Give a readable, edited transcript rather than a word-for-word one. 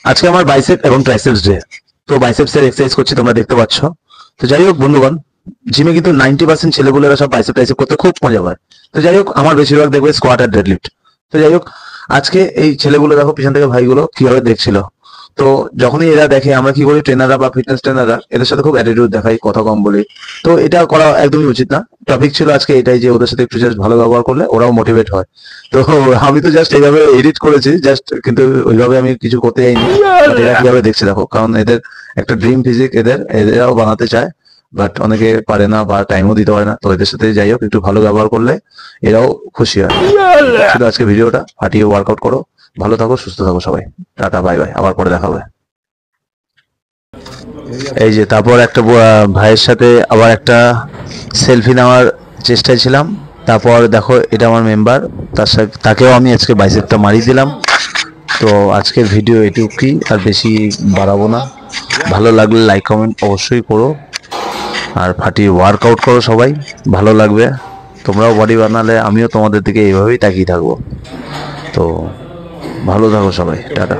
আজকে আমার বাইসেপ এবং ট্রাইসেপস ডে। তো বাইসেপসের এক্সারসাইজ করছি, তোমরা দেখতে পাচ্ছ। তো যাই হোক বন্ধুগণ, জিমে কিন্তু 90% ছেলেগুলোরা সব বাইসেপ টাইসেপ করতে খুব মজা পায়। তো যাই হোক, আমার বেশিরভাগ দেখবে স্কোয়াট আর ডেডলিফট। তো যাই হোক, আজকে এই ছেলেগুলো দেখো পিছন থেকে ভাইগুলো কিভাবে দেখছিল। তো যখনই এরা দেখে আমরা কি করি, ট্রেনাররা বা ফিটনেস ট্রেনাররা এদের সাথে খুব অ্যাটিটিউড দেখাই, কথা কম বলি। তো এটা করা একদমই উচিত না। টপিক ছিল আজকে এটাই যে ওদের সাথে একটু জাস্ট ভালো ব্যবহার করলে ওরাও মোটিভেট হয়। তো আমি তো জাস্ট এইভাবে এডিট করেছি জাস্ট, কিন্তু ওইভাবে আমি কিছু করতে যাইনি। But এরা কিভাবে দেখছে দেখো, কারণ এদের একটা ড্রিম ফিজিক, এরাও বানাতে চায়, বাট অনেকে পারে না বা টাইমও দিতে পারে না। তো এদের সাথে যাই হোক একটু ভালো ব্যবহার করলে এরাও খুশি হয়। ছিল আজকে ভিডিওটা, ফাটিয়ে ওয়ার্কআউট করো, ভালো থাকো, সুস্থ থাকো সবাই। টাটা, বাই বাই, আবার পরে দেখা হবে। এই যে তারপর একটা ভাইয়ের সাথে আবার একটা সেলফি নেওয়ার চেষ্টায় ছিলাম। তারপর দেখো এটা আমার মেম্বার, তার সাথে তাকেও আমি আজকে বাইসেপটা মারিয়ে দিলাম। তো আজকের ভিডিও এটুকুই, আর বেশি বাড়াবো না। ভালো লাগলে লাইক কমেন্ট অবশ্যই করো, আর ফাটিয়ে ওয়ার্কআউট করো সবাই, ভালো লাগবে। তোমরাও বডি বানালে আমিও তোমাদের দিকে এইভাবেই তাকিয়ে থাকবো। তো ভালো থাকো সবাই, টাটা।